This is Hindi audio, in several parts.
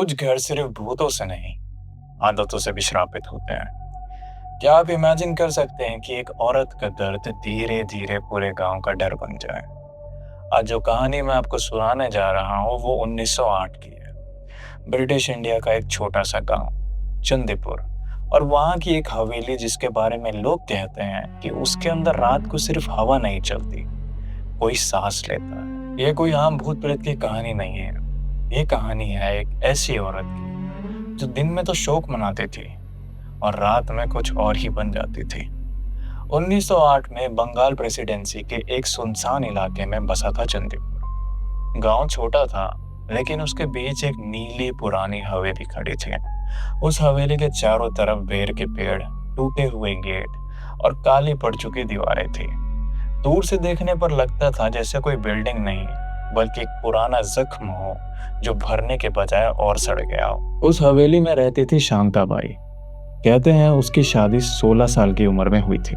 कुछ घर सिर्फ भूतों से नहीं, आदतों से भी श्रापित होते हैं। क्या आप इमेजिन कर सकते हैं कि एक औरत का दर्द धीरे धीरे पूरे गांव का डर बन जाए? आज जो कहानी मैं आपको सुनाने जा रहा हूँ वो 1908 की है। ब्रिटिश इंडिया का एक छोटा सा गांव, चंदीपुर, और वहाँ की एक हवेली जिसके बारे में लोग कहते हैं कि उसके अंदर रात को सिर्फ हवा नहीं चलती, कोई सांस लेता है। ये कोई आम भूत प्रेत की कहानी नहीं है। ये कहानी है एक ऐसी औरत की जो दिन में तो शोक मनाती थी और रात में कुछ और ही बन जाती थी। 1908 में बंगाल प्रेसिडेंसी के एक सुनसान इलाके में बसा था चंदीपुर। गांव छोटा था, लेकिन उसके बीच एक नीली पुरानी हवेली खड़ी थी। उस हवेली के चारों तरफ बेर के पेड़, टूटे हुए गेट और काली पड़ चुकी दीवारें थी। दूर से देखने पर लगता था जैसे कोई बिल्डिंग नहीं, बल्कि एक पुराना जख्म हो जो भरने के बजाय और सड़ गया हो। उस हवेली में रहती थी शांताबाई। कहते हैं उसकी शादी 16 साल की उम्र में हुई थी।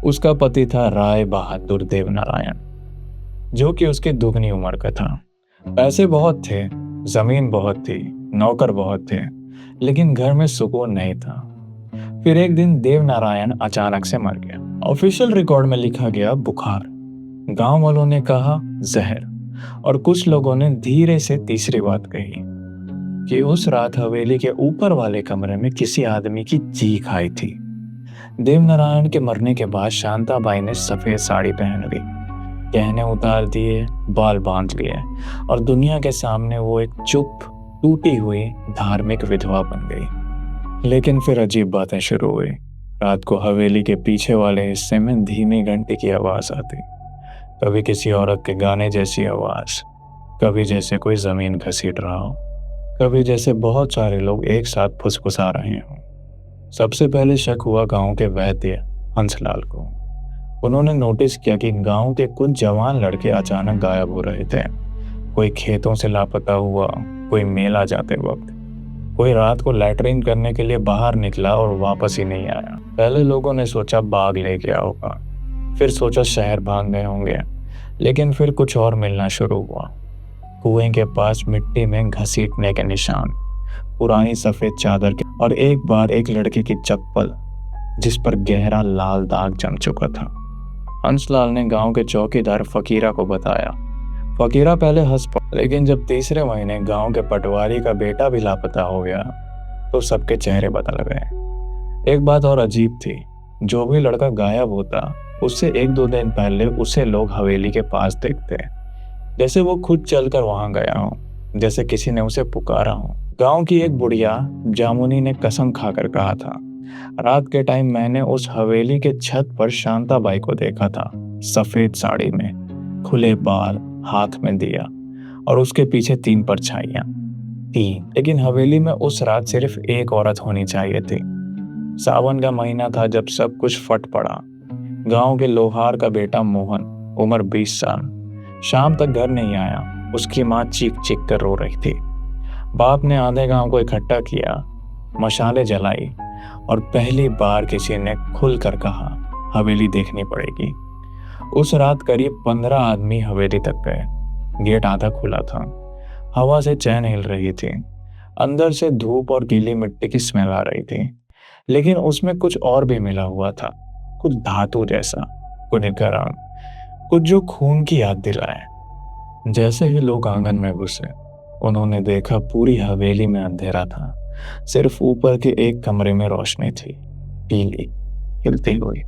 उसका पति था राय बहादुर देवनारायण, जो कि उसकी दुगनी उम्र का था। पैसे बहुत थे, जमीन बहुत थी, नौकर बहुत थे, लेकिन घर में सुकून नहीं था। फिर एक दिन देवनारायण अचानक से मर गया। ऑफिशियल रिकॉर्ड में लिखा गया बुखार, गांव वालों ने कहा जहर, और कुछ लोगों ने धीरे से तीसरी बात कही कि उस रात हवेली के ऊपर वाले कमरे में किसी आदमी की चीख आई थी। देवनारायण के मरने के बाद शांताबाई ने सफेद साड़ी पहन ली, गहने उतार दिए, बाल बांध लिए, और दुनिया के सामने वो एक चुप, टूटी हुई धार्मिक विधवा बन गई। लेकिन फिर अजीब बातें शुरू हुई। रात को हवेली के पीछे वाले हिस्से में धीमी घंटी की आवाज आती, कभी किसी औरत के गाने जैसी आवाज, कभी जैसे कोई जमीन घसीट रहा हो, कभी जैसे बहुत सारे लोग एक साथ फुसफुसा रहे हों। सबसे पहले शक हुआ गांव के वैद्य हंसलाल को। उन्होंने नोटिस किया कि गांव के कुछ जवान लड़के अचानक गायब हो रहे थे। कोई खेतों से लापता हुआ, कोई मेला जाते वक्त, कोई रात को लैट्रिन करने के लिए बाहर निकला और वापस ही नहीं आया। पहले लोगों ने सोचा बाघ ले गया होगा, फिर सोचा शहर भाग गए होंगे, लेकिन फिर कुछ और मिलना शुरू हुआ। कुएं के पास मिट्टी में घसीटने के निशान, पुरानी सफेद चादर के, और एक बार एक लड़के की चप्पल जिस पर गहरा लाल दाग जम चुका था। हंसलाल ने गांव के चौकीदार फकीरा को बताया। फकीरा पहले हंस पड़ा, लेकिन जब तीसरे महीने गांव के पटवारी का बेटा भी लापता हो गया तो सबके चेहरे बदल गए। एक बात और अजीब थी, जो भी लड़का गायब होता उससे 1-2 दिन पहले उसे लोग हवेली के पास देखते, जैसे वो खुद चलकर वहां गया हो, जैसे किसी ने उसे पुकारा हो। गांव की एक बुढ़िया जामुनी ने कसम खाकर कहा था, रात के टाइम मैंने उस हवेली के छत पर शांताबाई को देखा था, सफेद साड़ी में, खुले बाल, हाथ में दिया, और उसके पीछे 3 परछाइयां। 3, लेकिन हवेली में उस रात सिर्फ एक औरत होनी चाहिए थी। सावन का महीना था जब सब कुछ फट पड़ा। गांव के लोहार का बेटा मोहन, उम्र 20 साल, शाम तक घर नहीं आया। उसकी माँ चीख चीख कर रो रही थी। बाप ने आधे गांव को इकट्ठा किया, मशाले जलाई, और पहली बार किसी ने खुलकर कहा हवेली देखनी पड़ेगी। उस रात करीब 15 आदमी हवेली तक गए। गेट आधा खुला था, हवा से चैन हिल रही थी, अंदर से धूप और गीली मिट्टी की स्मेल आ रही थी, लेकिन उसमें कुछ और भी मिला हुआ था, कुछ धातु जैसा, कुछ गरम, कुछ जो खून की याद दिलाए। जैसे ही लोग आंगन में घुसे, उन्होंने देखा पूरी हवेली में अंधेरा था, सिर्फ ऊपर के एक कमरे में रोशनी थी, पीली, हिलती हुई,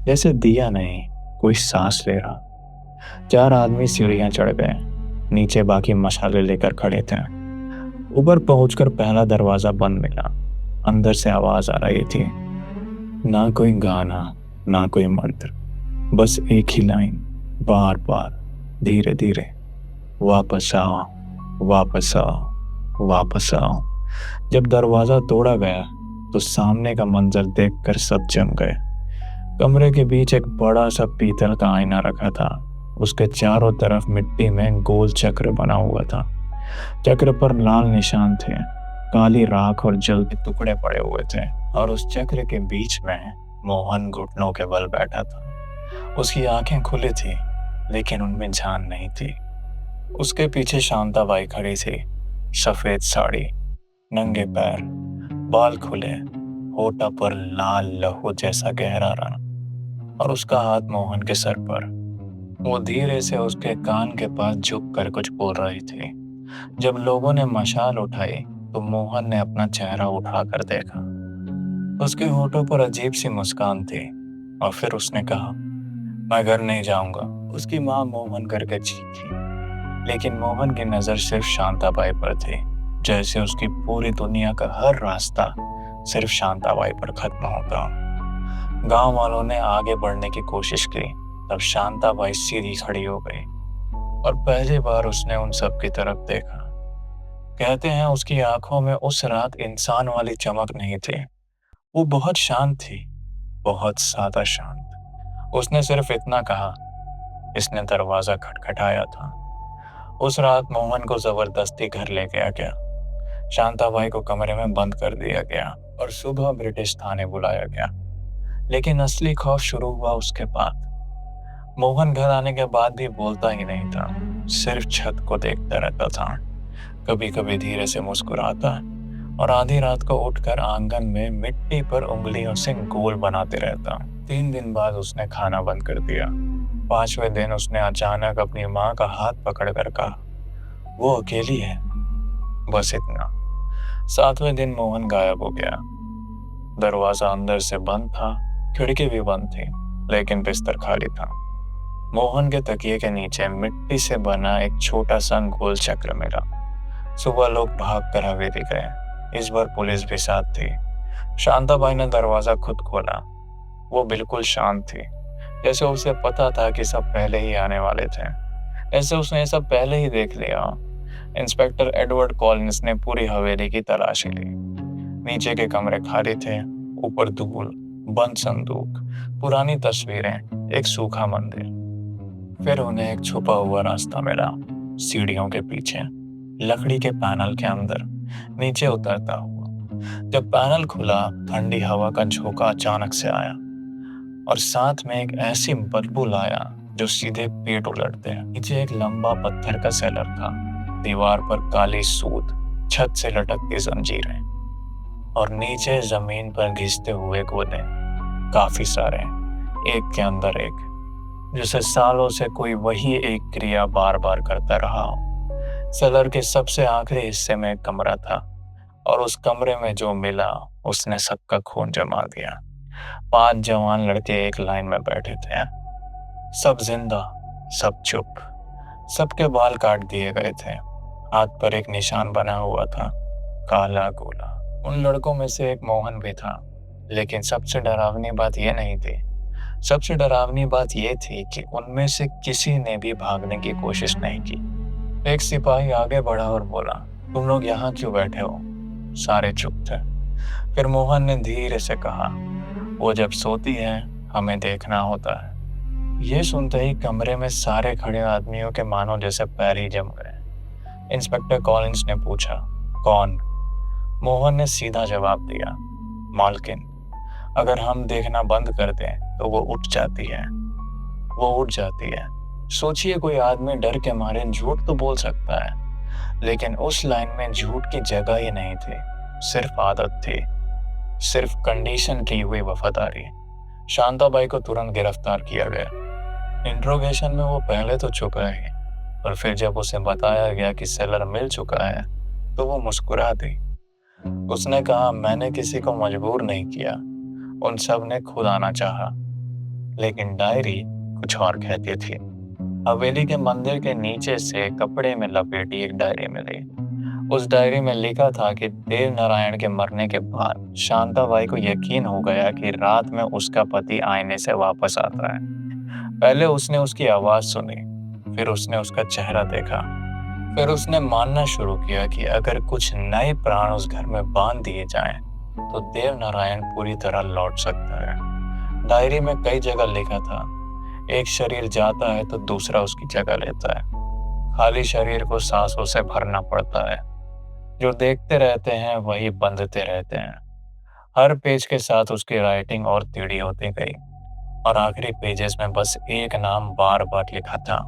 जैसे दिया नहीं, कोई सांस ले रहा। 4 आदमी सीढ़ियां चढ़ गए, नीचे बाकी मशाले लेकर खड़े थे। ऊपर पहुंचकर पहला दरवाजा बंद मिला। अंदर से आवाज आ रही थी, ना कोई गाना, ना कोई मंत्र, बस एक ही लाइन, बार बार, धीरे धीरे, वापस आओ, वापस आओ, वापस आओ। जब दरवाजा तोड़ा गया तो सामने का मंजर देखकर सब जम गए। कमरे के बीच एक बड़ा सा पीतल का आईना रखा था। उसके चारों तरफ मिट्टी में गोल चक्र बना हुआ था। चक्र पर लाल निशान थे, काली राख और जल के टुकड़े पड़े हुए थे, और उस चक्र के बीच में मोहन घुटनों के बल बैठा था। उसकी आंखें खुली थी, लेकिन उनमें जान नहीं थी। उसके पीछे शांताबाई खड़ी थी, सफेद साड़ी, नंगे पैर, बाल खुले, होठों पर लाल लहू जैसा गहरा रंग, और उसका हाथ मोहन के सर पर। वो धीरे से उसके कान के पास झुक कर कुछ बोल रही थी। जब लोगों ने मशाल उठाई तो मोहन ने अपना चेहरा उठाकर देखा। उसके होठों पर अजीब सी मुस्कान थी, और फिर उसने कहा, मैं घर नहीं जाऊंगा। उसकी माँ मोहन करके चीखी, लेकिन मोहन की नजर सिर्फ शांताबाई पर थी, जैसे उसकी पूरी दुनिया का हर रास्ता सिर्फ शांताबाई पर खत्म होता। गांव वालों ने आगे बढ़ने की कोशिश की, तब शांताबाई सीधी खड़ी हो गई, और पहली बार उसने उन सब की तरफ देखा। कहते हैं उसकी आंखों में उस रात इंसान वाली चमक नहीं थी। वो बहुत शांत थी, बहुत सादा शांत। उसने सिर्फ इतना कहा, इसने दरवाजा खटखटाया था। उस रात मोहन को जबरदस्ती घर ले गया गया, शांताबाई को कमरे में बंद कर दिया गया, और सुबह ब्रिटिश थाने बुलाया गया। लेकिन असली खौफ शुरू हुआ उसके बाद। मोहन घर आने के बाद भी बोलता ही नहीं था, सिर्फ छत को देखता रहता था। कभी कभी धीरे से मुस्कुराता, और आधी रात को उठकर आंगन में मिट्टी पर उंगलियों से गोल बनाते रहता। 3 दिन बाद उसने खाना बंद कर दिया। 5वें दिन उसने अचानक अपनी माँ का हाथ पकड़कर कहा, वो अकेली है, बस इतना। 7वें दिन मोहन गायब हो गया। दरवाजा अंदर से बंद था, खिड़की भी बंद थी, लेकिन बिस्तर खाली था। मोहन के तकिए के नीचे मिट्टी से बना एक छोटा सा गोल चक्र मिला। सुबह लोग भाग कर हवेली गए। इस बार पुलिस भी साथ थी। शांताबाई ने दरवाजा खुद खोला। वो बिल्कुल शांत थी, जैसे उसे पता था कि सब पहले ही आने वाले थे। ऐसे उसने ये सब पहले ही देख लिया। इंस्पेक्टर एडवर्ड कॉलिंस ने पूरी हवेली की तलाशी ली। नीचे के कमरे खाली थे, ऊपर धूल, बंद संदूक, पुरानी तस्वीरें, एक सूखा मंदिर। फिर उन्हें एक छुपा हुआ रास्ता मिला, सीढ़ियों के पीछे, लकड़ी के पैनल के अंदर, नीचे उतरता हुआ। जब पैनल खुला, ठंडी हवा का झोंका अचानक से आया, और साथ में एक ऐसी बदबू लाया जो सीधे पेट उलटते हैं। नीचे एक लंबा पत्थर का सेलर था, दीवार पर काली सूत, छत से लटकती जंजीरें, और नीचे जमीन पर घिसते हुए गोले, काफी सारे, एक के अंदर एक, जैसे सालों से कोई वही एक क्रिया बार बार करता रहा हो। सेलर के सबसे आखिरी हिस्से में एक कमरा था, और उस कमरे में जो मिला उसने सबका खून जमा दिया। 5 जवान लड़के एक लाइन में बैठे थे, सब जिंदा, सब चुप। सबके बाल काट दिए गए थे। हाथ पर एक निशान बना हुआ था, काला गोला। उन लड़कों में से एक मोहन भी था, लेकिन सबसे डरावनी बात यह नहीं थी। सबसे डरावनी बात यह थी कि उनमें से किसी ने भी भागने की कोशिश नहीं की। एक सिपाही आगे बढ़ा और बोला, तुम लोग यहाँ क्यों बैठे हो? सारे चुप थे। फिर मोहन ने धीरे से कहा, वो जब सोती है हमें देखना होता है। ये सुनते ही कमरे में सारे खड़े आदमियों के मानो जैसे पैर ही जम गए। इंस्पेक्टर कॉलिंस ने पूछा, कौन? मोहन ने सीधा जवाब दिया, मालकिन। अगर हम देखना बंद कर दें तो वो उठ जाती है। वो उठ जाती है। सोचिए, कोई आदमी डर के मारे झूठ तो बोल सकता है, लेकिन उस लाइन में झूठ की जगह ही नहीं थी। सिर्फ आदत थी, सिर्फ कंडीशन की हुई वफादारी। शांताबाई को तुरंत गिरफ्तार किया गया। इंट्रोगेशन में वो पहले तो चुप रही, और फिर जब उसे बताया गया कि सेलर मिल चुका है तो वो मुस्कुरा दी। उसने कहा, मैंने किसी को मजबूर नहीं किया, उन सब ने खुद आना चाहा। लेकिन डायरी कुछ और कहती थी। हवेली के मंदिर के नीचे से कपड़े में लपेटी एक डायरी मिली। उस डायरी में लिखा था कि देव नारायण के मरने के बाद शांताबाई को यकीन हो गया कि रात में उसका पति आईने से वापस आता है। पहले उसने उसकी आवाज सुनी, फिर उसने उसका चेहरा देखा। फिर उसने मानना शुरू किया कि अगर कुछ नए प्राण उस घर में बांध दिए जाएं, तो देव नारायण पूरी तरह लौट सकता है। डायरी में कई जगह लिखा था, एक शरीर जाता है तो दूसरा उसकी जगह लेता है। खाली शरीर को सांसों से भरना पड़ता है। जो देखते रहते हैं वही बंधते रहते हैं। हर पेज के साथ उसकी राइटिंग और टेढ़ी होती गई, और आखिरी पेजेस में बस एक नाम बार बार लिखा था,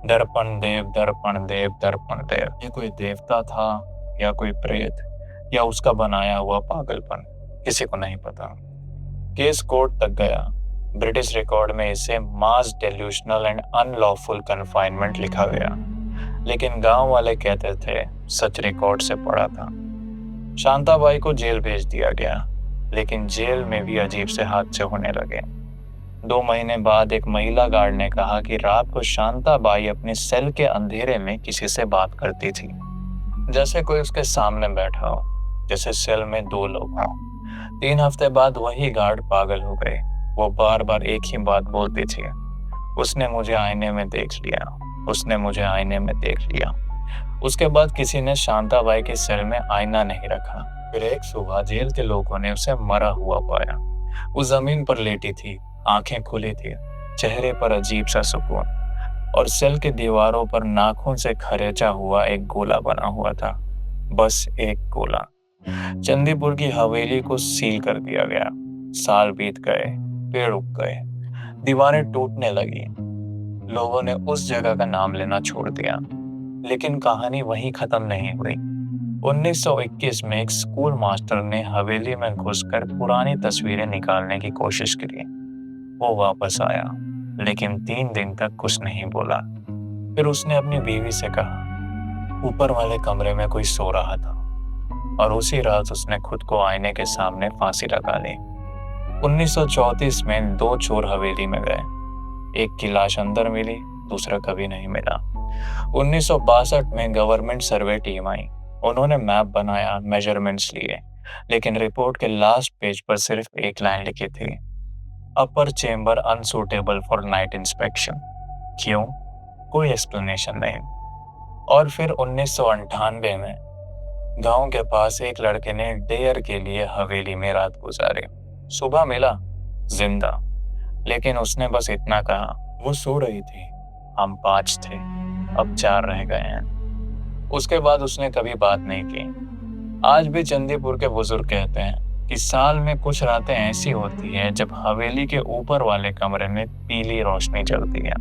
दर्पण देव, दर्पण देव, दर्पण देव। ये कोई देवता था या कोई प्रेत, या उसका बनाया हुआ पागलपन, किसी को नहीं पता। केस कोर्ट तक गया। ब्रिटिश रिकॉर्ड में इसे मास डेल्यूशनल एंड अनलॉफुल कन्फाइनमेंट लिखा गया, लेकिन गांव वाले कहते थे सच रिकॉर्ड से पड़ा था। शांताबाई को जेल भेज दिया गया, लेकिन जेल में भी अजीब से हादसे होने लगे। 2 महीने बाद एक महिला गार्ड ने कहा कि रात को शांताबाई अपने सेल के अंधेरे में किसी से बात करती थी, जैसे कोई उसके सामने बैठा हो, जैसे सेल में 2 लोग हों। 3 हफ्ते बाद वही गार्ड पागल हो गए। वो बार बार एक ही बात बोलती थी, उसने मुझे आईने में देख लिया, उसने मुझे आईने में देख लिया। उसके बाद किसी ने शांताबाई के सेल में आईना नहीं रखा। फिर एक सुबह जेल के लोगों ने उसे मरा हुआ पाया। वो जमीन पर लेटी थी, आंखें खुली थी, चेहरे पर अजीब सा सुकून, और सेल की दीवारों पर नाखून से खरेंचा हुआ एक गोला बना हुआ था, बस एक गोला। चंदीपुर की हवेली को सील कर दिया गया। साल बीत गए, पेड़ उग गए, दीवारें टूटने लगी। लोगों ने उस जगह का नाम लेना छोड़ दिया, लेकिन कहानी वहीं खत्म नहीं हुई। 1921 में एक स्कूल मास्टर ने हवेली में घुसकर पुरानी तस्वीरें निकालने की कोशिश की। वो वापस आया, लेकिन 3 दिन तक कुछ नहीं बोला। फिर उसने अपनी बीवी से कहा, ऊपर वाले कमरे में कोई सो रहा था, और उसी रात उसने खुद को आईने के सामने फांसी लगा ली। 1934 में 2 चोर हवेली में गए। एक की लाश अंदर मिली, दूसरा कभी नहीं मिला। 1962 में गवर्नमेंट सर्वे टीम आई। उन्होंने मैप बनाया, मेजरमेंट्स लिए, लेकिन रिपोर्ट के लास्ट पेज पर सिर्फ एक लाइन लिखी थी, upper chamber unsuitable for night inspection. क्यों? कोई एक्सप्लेनेशन नहीं। और फिर 1998 में गांव के पास एक लड़के ने डेयर के लिए हवेली में रात गुजारी। सुबह मिला जिंदा, लेकिन उसने बस इतना कहा, वो सो रही थी, हम 5 थे, अब 4 रह गए हैं। उसके बाद उसने कभी बात नहीं की। आज भी चंदीपुर के बुजुर्ग कहते हैं कि साल में कुछ रातें ऐसी होती हैं जब हवेली के ऊपर वाले कमरे में पीली रोशनी जलती है,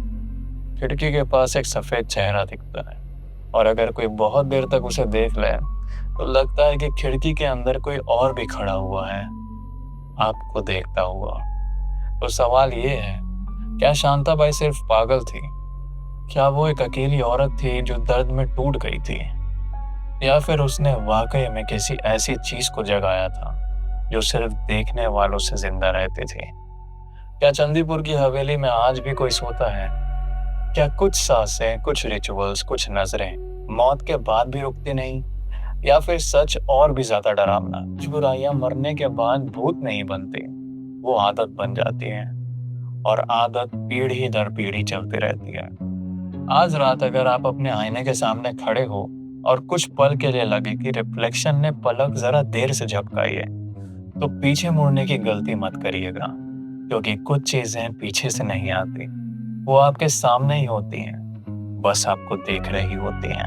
खिड़की के पास एक सफेद चेहरा दिखता है, और अगर कोई बहुत देर तक उसे देख ले तो लगता है कि खिड़की के अंदर कोई और भी खड़ा हुआ है, आपको देखता हुआ। तो सवाल ये है, क्या शांताबाई सिर्फ पागल थी? क्या वो एक अकेली औरत थी जो दर्द में टूट गई थी? या फिर उसने वाकई में किसी ऐसी चीज को जगाया था जो सिर्फ देखने वालों से जिंदा रहती थी? क्या चंदीपुर की हवेली में आज भी कोई सोता है? क्या कुछ सांसें, कुछ रिचुअल्स, कुछ नजरें मौत के बाद भी रुकती नहीं? या फिर सच और भी ज्यादा डरावना, कुछ बुराइयां मरने के बाद भूत नहीं बनती, वो आदत बन जाती है, और आदत पीढ़ी दर पीढ़ी चलती रहती है। आज रात अगर आप अपने आईने के सामने खड़े हो और कुछ पल के लिए लगे कि रिफ्लेक्शन ने पलक जरा देर से झपकाई है, तो पीछे मुड़ने की गलती मत करिएगा, क्योंकि कुछ चीजें पीछे से नहीं आती, वो आपके सामने ही होती हैं, बस आपको देख रही होती हैं।